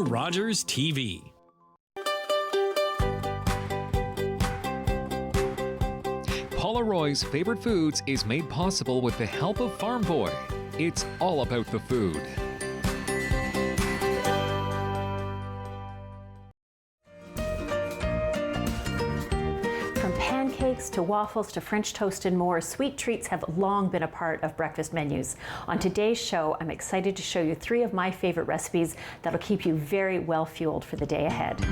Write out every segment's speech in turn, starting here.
Rogers TV. Paula Roy's Favorite Foods is made possible with the help of Farm Boy. It's all about the food. From pancakes to waffles to French toast and more, sweet treats have long been a part of breakfast menus. On today's show, I'm excited to show you 3 of my favorite recipes that'll keep you very well fueled for the day ahead.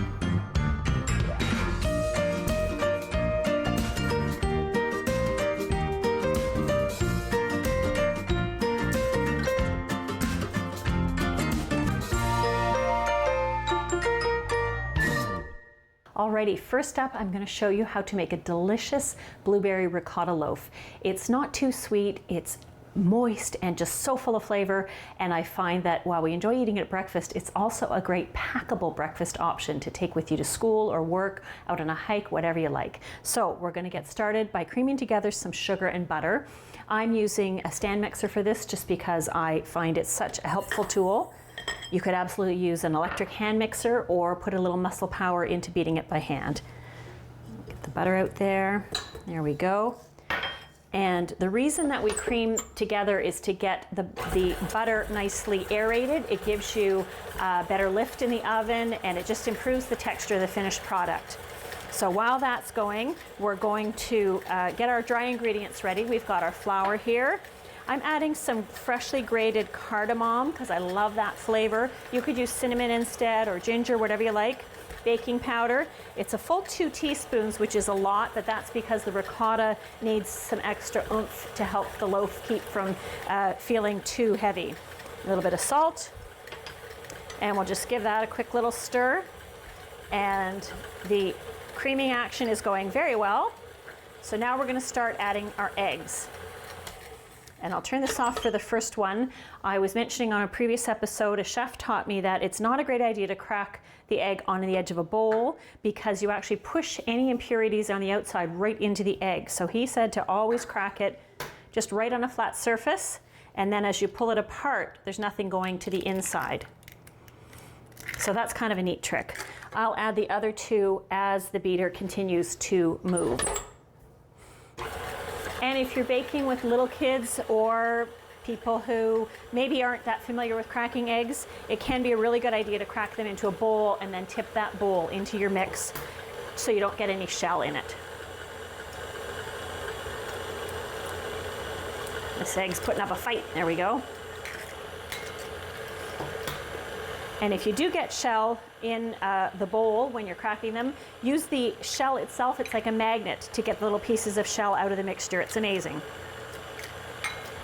Alrighty, first up, I'm going to show you how to make a delicious blueberry ricotta loaf. It's not too sweet, it's moist and just so full of flavor, and I find that while we enjoy eating it at breakfast, it's also a great packable breakfast option to take with you to school or work, out on a hike, whatever you like. So we're going to get started by creaming together some sugar and butter. I'm using a stand mixer for this just because I find it such a helpful tool. You could absolutely use an electric hand mixer or put a little muscle power into beating it by hand. Get the butter out there. There we go. And the reason that we cream together is to get the butter nicely aerated. It gives you a better lift in the oven, and it just improves the texture of the finished product. So while that's going, we're going to get our dry ingredients ready. We've got our flour here. I'm adding some freshly grated cardamom because I love that flavor. You could use cinnamon instead or ginger, whatever you like. Baking powder. It's a full 2 teaspoons, which is a lot, but that's because the ricotta needs some extra oomph to help the loaf keep from feeling too heavy. A little bit of salt, and we'll just give that a quick little stir. And the creaming action is going very well. So now we're going to start adding our eggs. And I'll turn this off for the first one. I was mentioning on a previous episode, a chef taught me that it's not a great idea to crack the egg on the edge of a bowl because you actually push any impurities on the outside right into the egg. So he said to always crack it just right on a flat surface, and then as you pull it apart, there's nothing going to the inside. So that's kind of a neat trick. I'll add the other 2 as the beater continues to move. And if you're baking with little kids or people who maybe aren't that familiar with cracking eggs, it can be a really good idea to crack them into a bowl and then tip that bowl into your mix so you don't get any shell in it. This egg's putting up a fight. There we go. And if you do get shell in the bowl when you're cracking them, use the shell itself. It's like a magnet to get the little pieces of shell out of the mixture. It's amazing.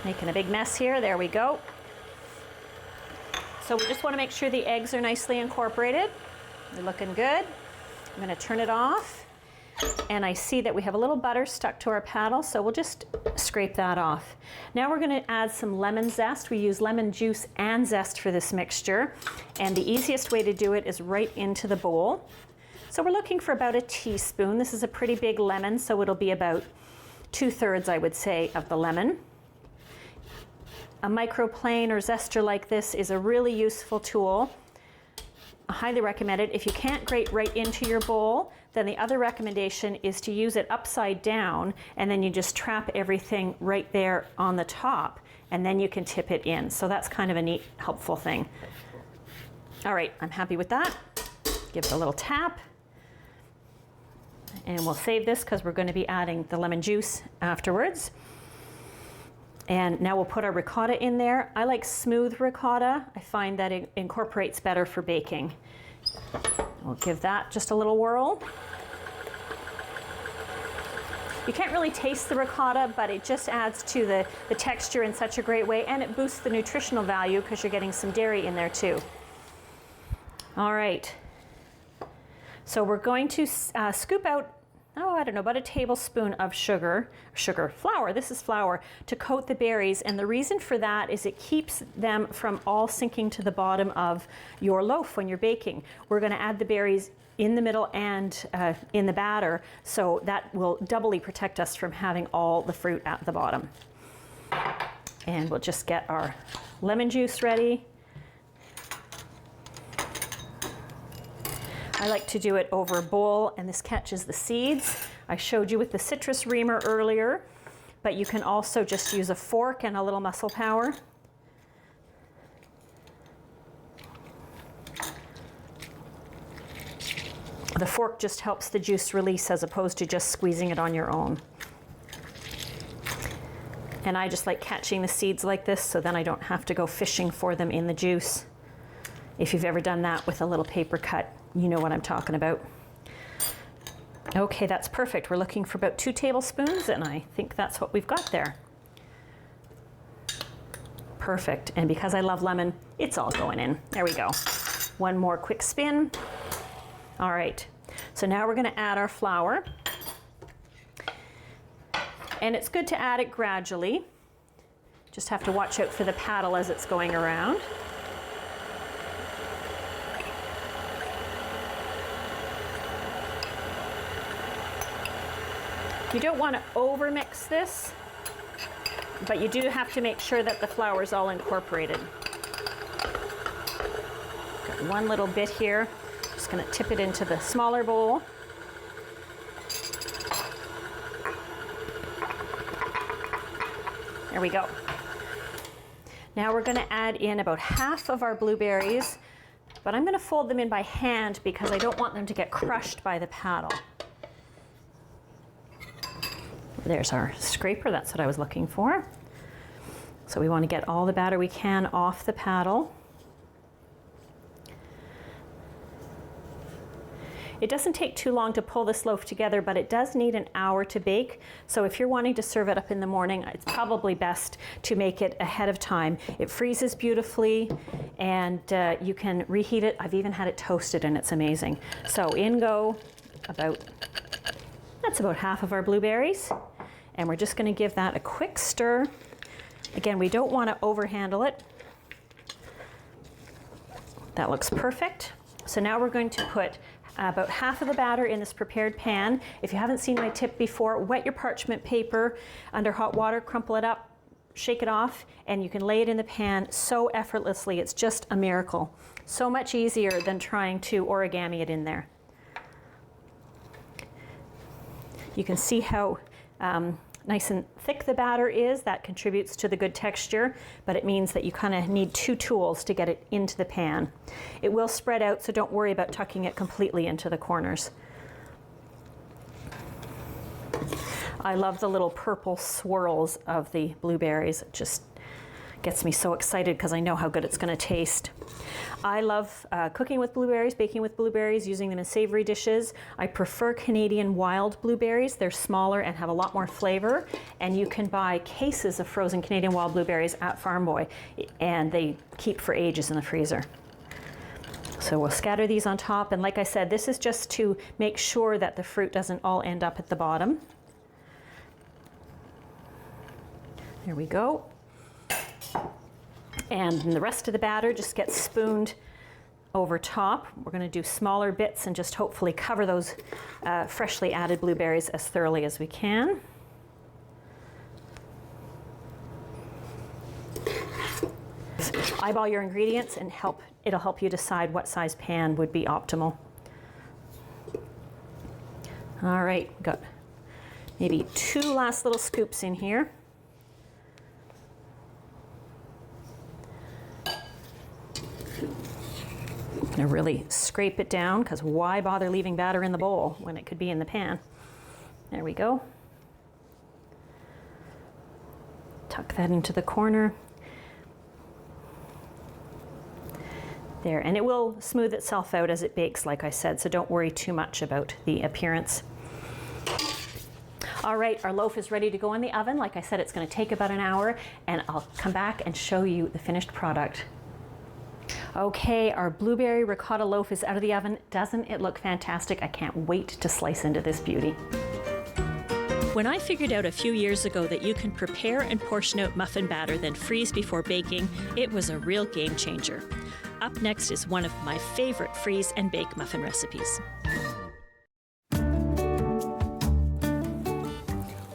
Making a big mess here. There we go. So we just want to make sure the eggs are nicely incorporated. They're looking good. I'm going to turn it off. And I see that we have a little butter stuck to our paddle, so we'll just scrape that off. Now we're going to add some lemon zest. We use lemon juice and zest for this mixture, and the easiest way to do it is right into the bowl. So we're looking for about a teaspoon. This is a pretty big lemon, so it'll be about 2/3, I would say, of the lemon. A microplane or zester like this is a really useful tool. I highly recommend it. If you can't grate right into your bowl, then the other recommendation is to use it upside down, and then you just trap everything right there on the top, and then you can tip it in. So that's kind of a neat, helpful thing. All right, I'm happy with that. Give it a little tap. And we'll save this because we're going to be adding the lemon juice afterwards. And now we'll put our ricotta in there. I like smooth ricotta. I find that it incorporates better for baking. We'll give that just a little whirl. You can't really taste the ricotta, but it just adds to the texture in such a great way, and it boosts the nutritional value because you're getting some dairy in there too. All right. So we're going to scoop out, I don't know, about a tablespoon of flour, this is flour, to coat the berries. And the reason for that is it keeps them from all sinking to the bottom of your loaf when you're baking. We're going to add the berries in the middle and in the batter, so that will doubly protect us from having all the fruit at the bottom. And we'll just get our lemon juice ready. I like to do it over a bowl, and this catches the seeds. I showed you with the citrus reamer earlier, but you can also just use a fork and a little muscle power. The fork just helps the juice release as opposed to just squeezing it on your own. And I just like catching the seeds like this, so then I don't have to go fishing for them in the juice. If you've ever done that with a little paper cut, you know what I'm talking about. Okay, that's perfect. We're looking for about 2 tablespoons, and I think that's what we've got there. Perfect. And because I love lemon, it's all going in. There we go. One more quick spin. All right. So now we're going to add our flour. And it's good to add it gradually. Just have to watch out for the paddle as it's going around. You don't want to over-mix this, but you do have to make sure that the flour is all incorporated. Got one little bit here. Just going to tip it into the smaller bowl. There we go. Now we're going to add in about half of our blueberries, but I'm going to fold them in by hand because I don't want them to get crushed by the paddle. There's our scraper, that's what I was looking for. So we want to get all the batter we can off the paddle. It doesn't take too long to pull this loaf together, but it does need an hour to bake. So if you're wanting to serve it up in the morning, it's probably best to make it ahead of time. It freezes beautifully, and you can reheat it. I've even had it toasted, and it's amazing. So in go that's about half of our blueberries. And we're just going to give that a quick stir. Again, we don't want to overhandle it. That looks perfect. So now we're going to put about half of the batter in this prepared pan. If you haven't seen my tip before, wet your parchment paper under hot water, crumple it up, shake it off, and you can lay it in the pan so effortlessly. It's just a miracle. So much easier than trying to origami it in there. You can see how nice and thick the batter is. That contributes to the good texture, but it means that you kind of need 2 tools to get it into the pan. It will spread out, so don't worry about tucking it completely into the corners. I love the little purple swirls of the blueberries. It just gets me so excited because I know how good it's going to taste. I love cooking with blueberries, baking with blueberries, using them in savory dishes. I prefer Canadian wild blueberries. They're smaller and have a lot more flavor. And you can buy cases of frozen Canadian wild blueberries at Farm Boy, and they keep for ages in the freezer. So we'll scatter these on top. And like I said, this is just to make sure that the fruit doesn't all end up at the bottom. There we go. And the rest of the batter just gets spooned over top. We're going to do smaller bits and just hopefully cover those freshly added blueberries as thoroughly as we can. Eyeball your ingredients and it'll help you decide what size pan would be optimal. All right, got maybe 2 last little scoops in here. I'm gonna really scrape it down because why bother leaving batter in the bowl when it could be in the pan? There we go. Tuck that into the corner. There, and it will smooth itself out as it bakes, like I said, so don't worry too much about the appearance. All right, our loaf is ready to go in the oven. Like I said, it's going to take about an hour, and I'll come back and show you the finished product. Okay, our blueberry ricotta loaf is out of the oven. Doesn't it look fantastic? I can't wait to slice into this beauty. When I figured out a few years ago that you can prepare and portion out muffin batter then freeze before baking, it was a real game changer. Up next is one of my favorite freeze and bake muffin recipes.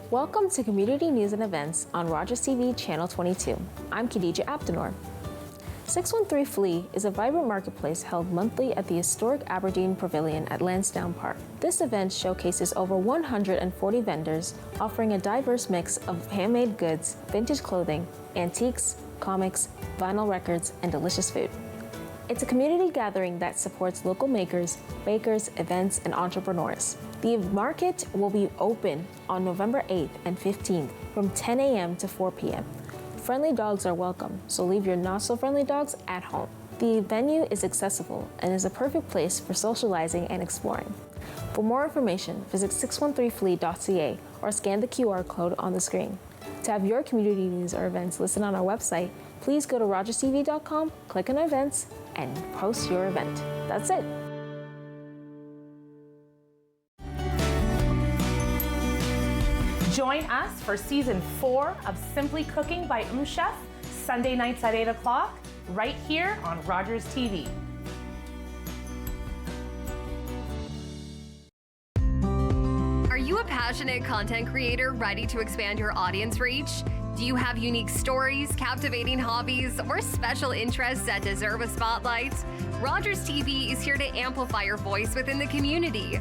Welcome to Community News and Events on Rogers TV Channel 22. I'm Khadija Abdinor. 613 Flea is a vibrant marketplace held monthly at the historic Aberdeen Pavilion at Lansdowne Park. This event showcases over 140 vendors offering a diverse mix of handmade goods, vintage clothing, antiques, comics, vinyl records, and delicious food. It's a community gathering that supports local makers, bakers, events, and entrepreneurs. The market will be open on November 8th and 15th from 10 a.m. to 4 p.m. Friendly dogs are welcome, so leave your not-so-friendly dogs at home. The venue is accessible and is a perfect place for socializing and exploring. For more information, visit 613flea.ca or scan the QR code on the screen. To have your community news or events listed on our website, please go to rogerstv.com, click on events, and post your event. That's it. Join us for season 4 of Simply Cooking by Chef, Sunday nights at 8 o'clock, right here on Rogers TV. Are you a passionate content creator ready to expand your audience reach? Do you have unique stories, captivating hobbies, or special interests that deserve a spotlight? Rogers TV is here to amplify your voice within the community.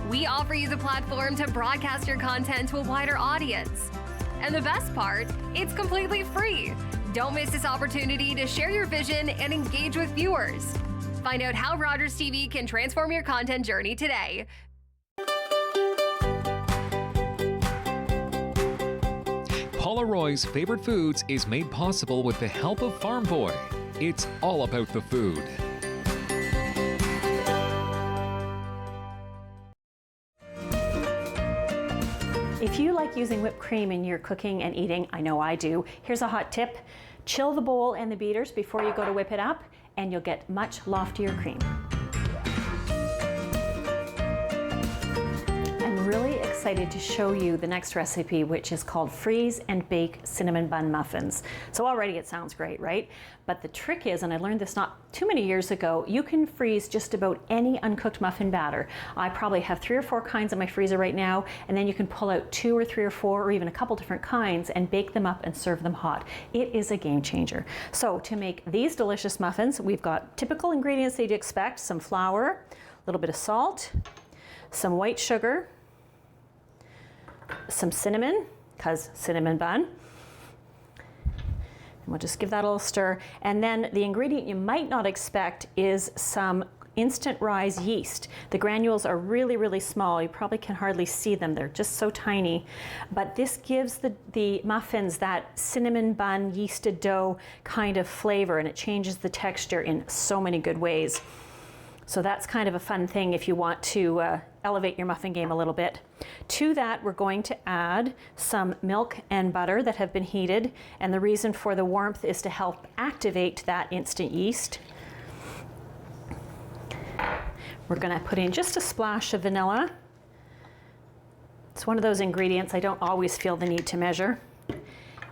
We offer you the platform to broadcast your content to a wider audience. And the best part, it's completely free. Don't miss this opportunity to share your vision and engage with viewers. Find out how Rogers TV can transform your content journey today. Paula Roy's Favorite Foods is made possible with the help of Farm Boy. It's all about the food. If you like using whipped cream in your cooking and eating, I know I do, here's a hot tip. Chill the bowl and the beaters before you go to whip it up, and you'll get much loftier cream. I'm really excited to show you the next recipe, which is called freeze and bake cinnamon bun muffins. So already it sounds great, right? But the trick is, and I learned this not too many years ago, you can freeze just about any uncooked muffin batter. I probably have 3 or 4 kinds in my freezer right now, and then you can pull out 2 or 3 or 4 or even a couple different kinds and bake them up and serve them hot. It is a game changer. So to make these delicious muffins, we've got typical ingredients that you'd expect: some flour, a little bit of salt, some white sugar, some cinnamon, because cinnamon bun. And we'll just give that a little stir. And then the ingredient you might not expect is some instant rise yeast. The granules are really, really small. You probably can hardly see them. They're just so tiny. But this gives the muffins that cinnamon bun yeasted dough kind of flavor, and it changes the texture in so many good ways. So that's kind of a fun thing if you want to elevate your muffin game a little bit. To that, we're going to add some milk and butter that have been heated, and the reason for the warmth is to help activate that instant yeast. We're going to put in just a splash of vanilla. It's one of those ingredients I don't always feel the need to measure.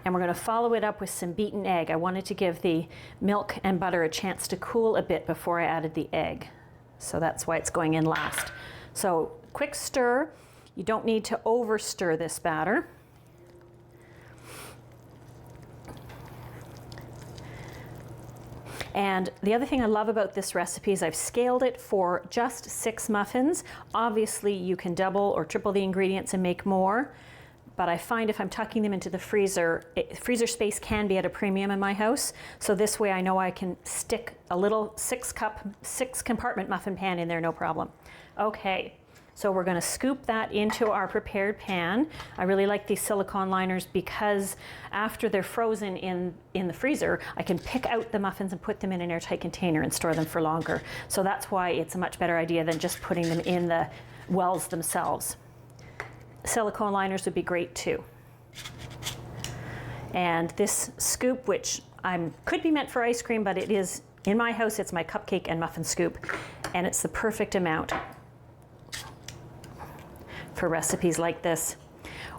And we're going to follow it up with some beaten egg. I wanted to give the milk and butter a chance to cool a bit before I added the egg. So that's why it's going in last. So quick stir. You don't need to over stir this batter. And the other thing I love about this recipe is I've scaled it for just 6 muffins. Obviously you can double or triple the ingredients and make more, but I find if I'm tucking them into the freezer, freezer space can be at a premium in my house. So this way I know I can stick a little 6 compartment muffin pan in there, no problem. Okay, so we're gonna scoop that into our prepared pan. I really like these silicone liners because after they're frozen in the freezer, I can pick out the muffins and put them in an airtight container and store them for longer. So that's why it's a much better idea than just putting them in the wells themselves. Silicone liners would be great too. And this scoop, which could be meant for ice cream, but it is, in my house, it's my cupcake and muffin scoop, and it's the perfect amount for recipes like this.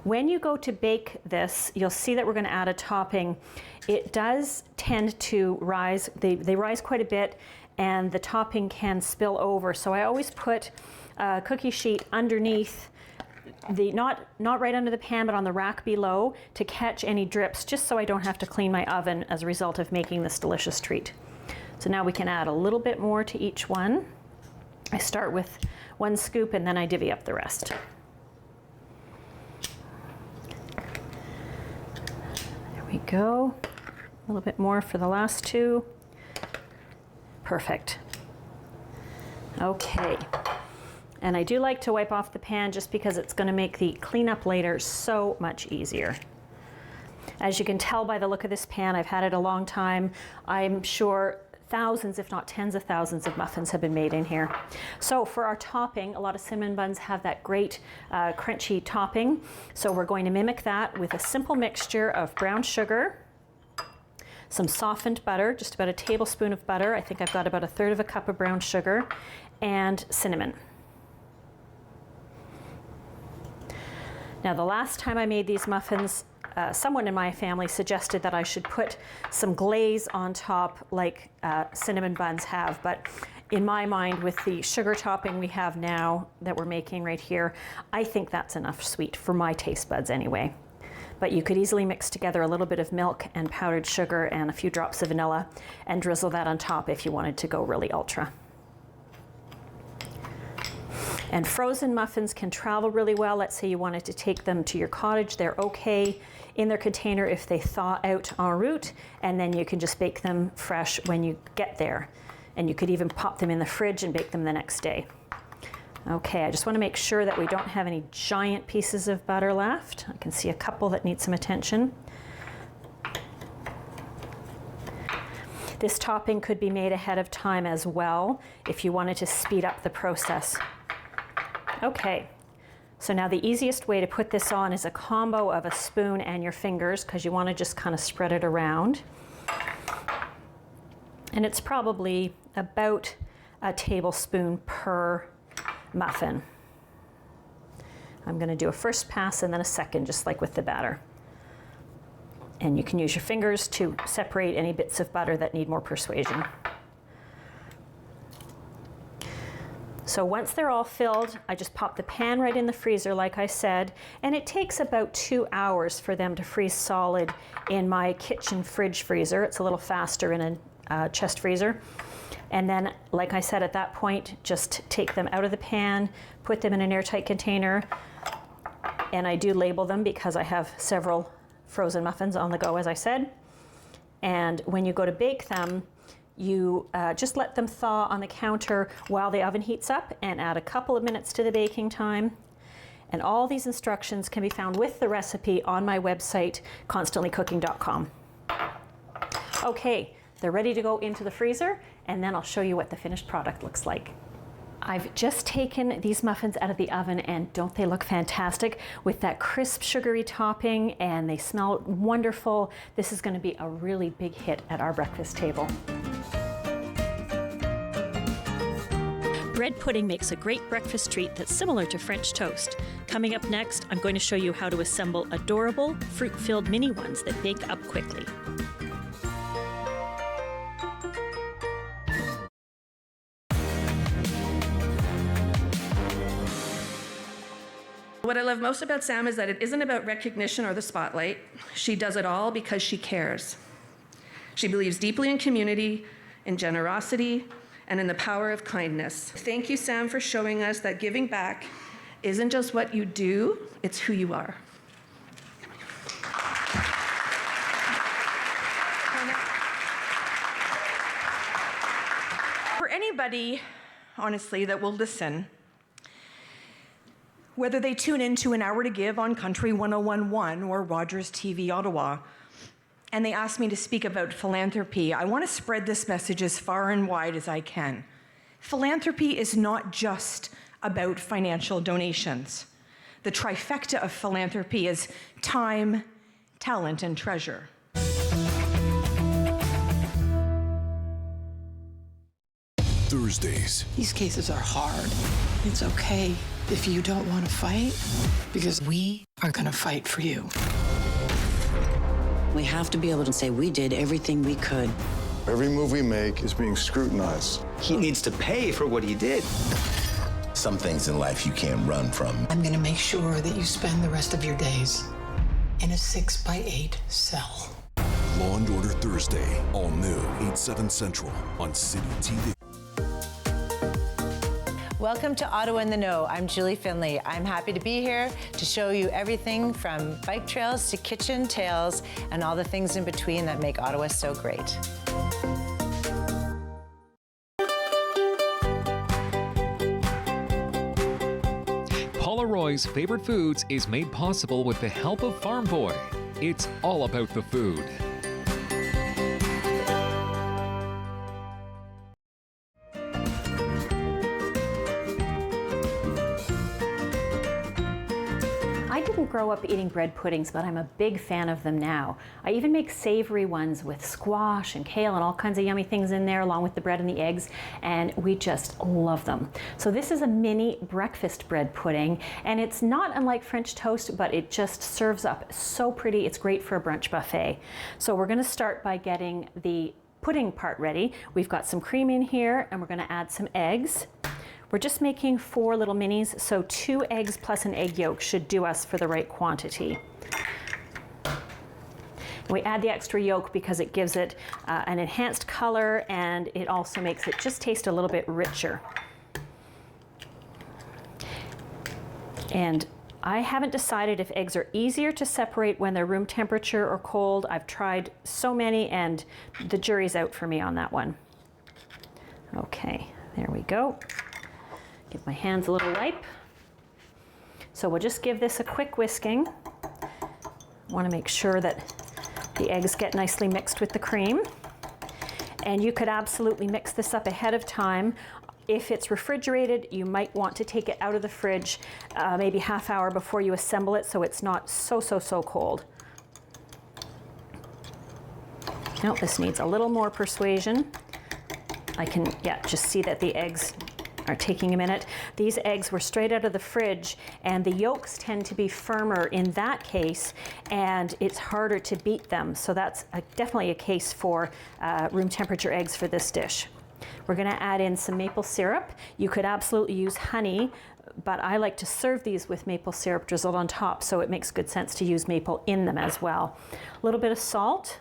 When you go to bake this, you'll see that we're going to add a topping. It does tend to rise, they rise quite a bit, and the topping can spill over. So I always put a cookie sheet underneath not right under the pan, but on the rack below to catch any drips, just so I don't have to clean my oven as a result of making this delicious treat. So now we can add a little bit more to each one. I start with 1 scoop and then I divvy up the rest. There we go. A little bit more for the last 2. Perfect. Okay. And I do like to wipe off the pan just because it's going to make the cleanup later so much easier. As you can tell by the look of this pan, I've had it a long time. I'm sure thousands, if not tens of thousands of muffins have been made in here. So for our topping, a lot of cinnamon buns have that great crunchy topping. So we're going to mimic that with a simple mixture of brown sugar, some softened butter, just about a tablespoon of butter. I think I've got about 1/3 cup of brown sugar, and cinnamon. Now, the last time I made these muffins, someone in my family suggested that I should put some glaze on top like cinnamon buns have, but in my mind, with the sugar topping we have now that we're making right here, I think that's enough sweet for my taste buds anyway. But you could easily mix together a little bit of milk and powdered sugar and a few drops of vanilla and drizzle that on top if you wanted to go really ultra. And frozen muffins can travel really well. Let's say you wanted to take them to your cottage. They're okay in their container if they thaw out en route, and then you can just bake them fresh when you get there. And you could even pop them in the fridge and bake them the next day. Okay, I just want to make sure that we don't have any giant pieces of butter left. I can see a couple that need some attention. This topping could be made ahead of time as well if you wanted to speed up the process. Okay, so now the easiest way to put this on is a combo of a spoon and your fingers, because you want to just kind of spread it around. And it's probably about a tablespoon per muffin. I'm going to do a first pass and then a second, just like with the batter. And you can use your fingers to separate any bits of butter that need more persuasion. So once they're all filled, I just pop the pan right in the freezer, like I said, and it takes about 2 hours for them to freeze solid in my kitchen fridge freezer. It's a little faster in a chest freezer. And then, like I said, at that point, just take them out of the pan, put them in an airtight container, and I do label them because I have several frozen muffins on the go, as I said. And when you go to bake them, you just let them thaw on the counter while the oven heats up and add a couple of minutes to the baking time. And all these instructions can be found with the recipe on my website, constantlycooking.com. Okay, they're ready to go into the freezer, and then I'll show you what the finished product looks like. I've just taken these muffins out of the oven, and don't they look fantastic with that crisp sugary topping, and they smell wonderful. This is going to be a really big hit at our breakfast table. Bread pudding makes a great breakfast treat that's similar to French toast. Coming up next, I'm going to show you how to assemble adorable, fruit-filled mini ones that bake up quickly. What I love most about Sam is that it isn't about recognition or the spotlight. She does it all because she cares. She believes deeply in community, in generosity, and in the power of kindness. Thank you, Sam, for showing us that giving back isn't just what you do, it's who you are. For anybody, honestly, that will listen, whether they tune into An Hour to Give on Country 101.1 or Rogers TV Ottawa, and they ask me to speak about philanthropy, I want to spread this message as far and wide as I can. Philanthropy is not just about financial donations. The trifecta of philanthropy is time, talent, and treasure. Thursdays. These cases are hard. It's okay if you don't want to fight, because we are going to fight for you. We have to be able to say we did everything we could. Every move we make is being scrutinized. He needs to pay for what he did. Some things in life you can't run from. I'm gonna make sure that you spend the rest of your days in a 6x8 cell. Law & Order Thursday, all new, 8/7 Central on City TV. Welcome to Ottawa in the Know. I'm Julie Finley. I'm happy to be here to show you everything from bike trails to kitchen tales and all the things in between that make Ottawa so great. Paula Roy's Favorite Foods is made possible with the help of Farm Boy. It's all about the food. I didn't grow up eating bread puddings, but I'm a big fan of them now. I even make savory ones with squash and kale and all kinds of yummy things in there, along with the bread and the eggs, and we just love them. So this is a mini breakfast bread pudding, and it's not unlike French toast, but it just serves up so pretty. It's great for a brunch buffet. So we're gonna start by getting the pudding part ready. We've got some cream in here, and we're gonna add some eggs. We're just making 4 little minis, so 2 eggs plus an egg yolk should do us for the right quantity. We add the extra yolk because it gives it an enhanced color, and it also makes it just taste a little bit richer. And I haven't decided if eggs are easier to separate when they're room temperature or cold. I've tried so many, and the jury's out for me on that one. Okay, there we go. Give my hands a little wipe. So we'll just give this a quick whisking. Want to make sure that the eggs get nicely mixed with the cream. And you could absolutely mix this up ahead of time. If it's refrigerated, you might want to take it out of the fridge maybe half hour before you assemble it, so it's not so cold. Now this needs a little more persuasion. I can, just see that the eggs are taking a minute. These eggs were straight out of the fridge, and the yolks tend to be firmer in that case, and it's harder to beat them. So that's definitely a case for room temperature eggs for this dish. We're gonna add in some maple syrup. You could absolutely use honey, but I like to serve these with maple syrup drizzled on top, so it makes good sense to use maple in them as well. A little bit of salt.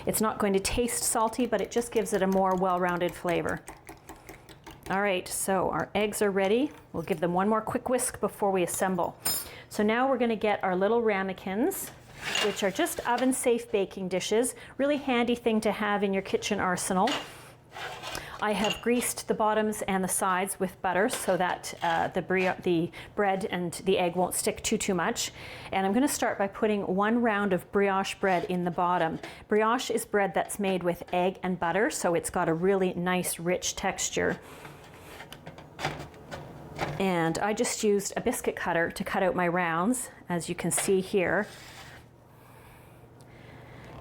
It's not going to taste salty, but it just gives it a more well-rounded flavor. All right, so our eggs are ready. We'll give them one more quick whisk before we assemble. So now we're gonna get our little ramekins, which are just oven-safe baking dishes. Really handy thing to have in your kitchen arsenal. I have greased the bottoms and the sides with butter so that the bread and the egg won't stick too much. And I'm going to start by putting 1 round of brioche bread in the bottom. Brioche is bread that's made with egg and butter, so it's got a really nice, rich texture. And I just used a biscuit cutter to cut out my rounds, as you can see here.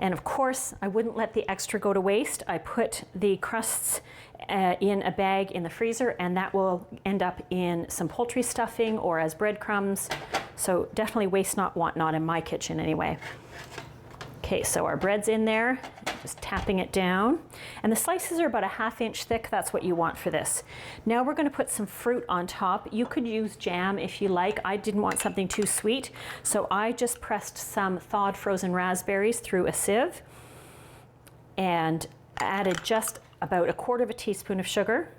And of course, I wouldn't let the extra go to waste. I put the crusts in a bag in the freezer, and that will end up in some poultry stuffing or as breadcrumbs. So definitely waste not, want not in my kitchen anyway. Okay, so our bread's in there, just tapping it down. And the slices are about a 1/2 inch thick. That's what you want for this. Now we're gonna put some fruit on top. You could use jam if you like. I didn't want something too sweet, so I just pressed some thawed frozen raspberries through a sieve and added just about 1/4 teaspoon of sugar.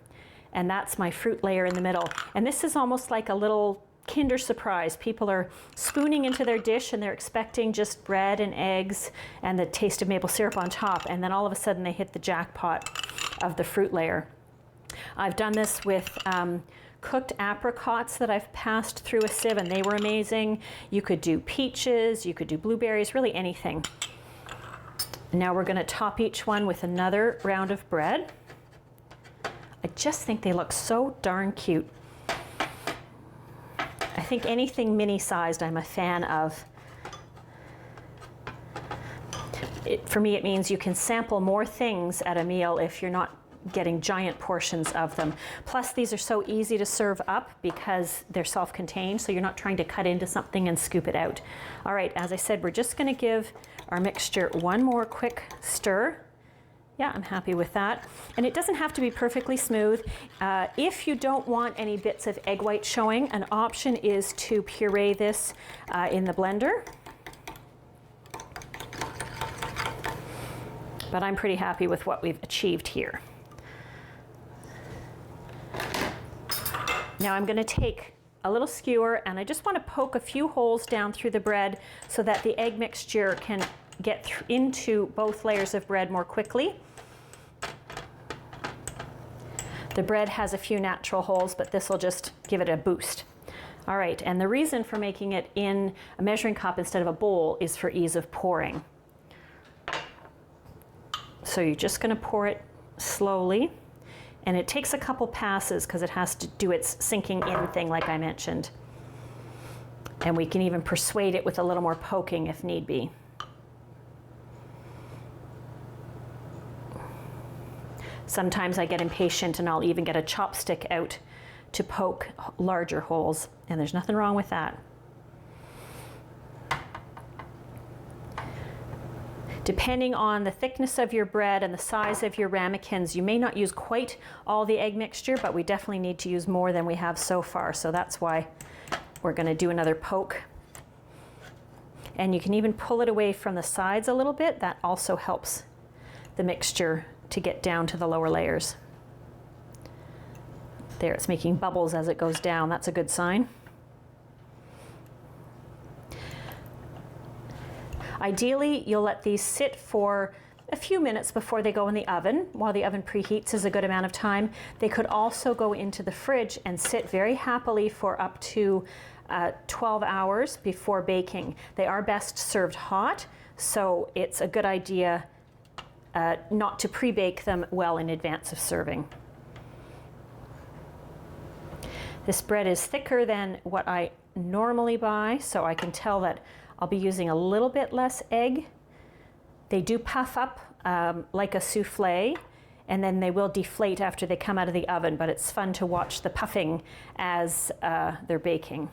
And that's my fruit layer in the middle. And this is almost like a little Kinder surprise. People are spooning into their dish and they're expecting just bread and eggs and the taste of maple syrup on top, and then all of a sudden they hit the jackpot of the fruit layer. I've done this with cooked apricots that I've passed through a sieve, and they were amazing. You could do peaches, you could do blueberries, really anything. Now we're going to top each one with another round of bread. I just think they look so darn cute. I think anything mini-sized I'm a fan of. For me, it means you can sample more things at a meal if you're not getting giant portions of them. Plus, these are so easy to serve up because they're self-contained, so you're not trying to cut into something and scoop it out. All right, as I said, we're just going to give our mixture one more quick stir. Yeah, I'm happy with that. And it doesn't have to be perfectly smooth. If you don't want any bits of egg white showing, an option is to puree this in the blender. But I'm pretty happy with what we've achieved here. Now I'm going to take a little skewer and I just want to poke a few holes down through the bread so that the egg mixture can get into both layers of bread more quickly. The bread has a few natural holes, but this will just give it a boost. All right, and the reason for making it in a measuring cup instead of a bowl is for ease of pouring. So you're just going to pour it slowly, and it takes a couple passes because it has to do its sinking in thing like I mentioned. And we can even persuade it with a little more poking if need be. Sometimes I get impatient and I'll even get a chopstick out to poke larger holes, and there's nothing wrong with that. Depending on the thickness of your bread and the size of your ramekins, you may not use quite all the egg mixture, but we definitely need to use more than we have so far, so that's why we're going to do another poke. And you can even pull it away from the sides a little bit. That also helps the mixture to get down to the lower layers. There, it's making bubbles as it goes down. That's a good sign. Ideally, you'll let these sit for a few minutes before they go in the oven, while the oven preheats is a good amount of time. They could also go into the fridge and sit very happily for up to 12 hours before baking. They are best served hot, so it's a good idea not to pre-bake them well in advance of serving. This bread is thicker than what I normally buy, so I can tell that I'll be using a little bit less egg. They do puff up like a souffle, and then they will deflate after they come out of the oven, but it's fun to watch the puffing as they're baking.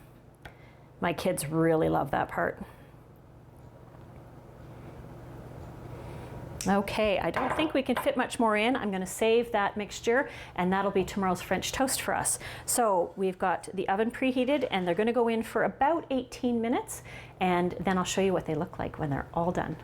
My kids really love that part. Okay, I don't think we can fit much more in. I'm going to save that mixture, and that'll be tomorrow's French toast for us. So we've got the oven preheated, and they're going to go in for about 18 minutes, and then I'll show you what they look like when they're all done.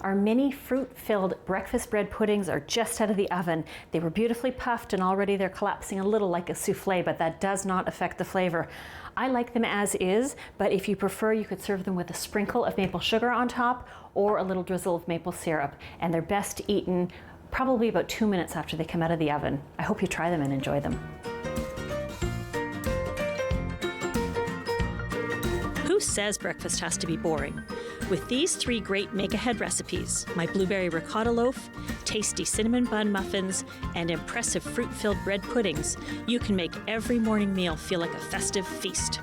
Our mini fruit-filled breakfast bread puddings are just out of the oven. They were beautifully puffed, and already they're collapsing a little like a souffle, but that does not affect the flavor. I like them as is, but if you prefer, you could serve them with a sprinkle of maple sugar on top or a little drizzle of maple syrup, and they're best eaten probably about 2 minutes after they come out of the oven. I hope you try them and enjoy them. Who says breakfast has to be boring? With these 3 great make-ahead recipes, my blueberry ricotta loaf, tasty cinnamon bun muffins, and impressive fruit-filled bread puddings, you can make every morning meal feel like a festive feast.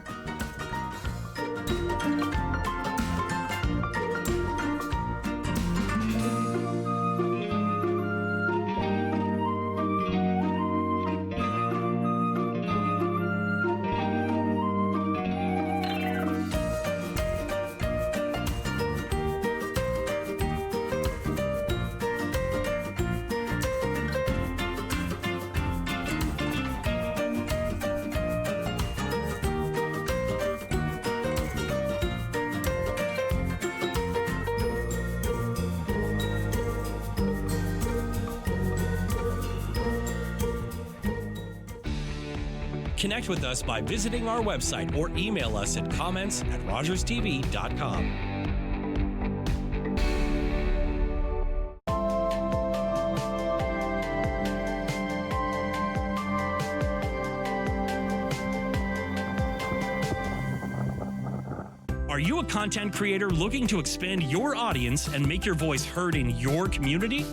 Connect with us by visiting our website or email us at comments@rogerstv.com. Are you a content creator looking to expand your audience and make your voice heard in your community?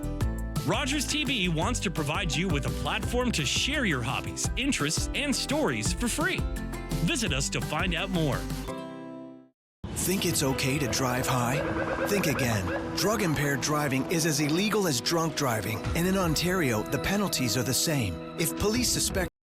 Rogers TV wants to provide you with a platform to share your hobbies, interests, and stories for free. Visit us to find out more. Think it's okay to drive high? Think again. Drug-impaired driving is as illegal as drunk driving, and in Ontario, the penalties are the same. If police suspect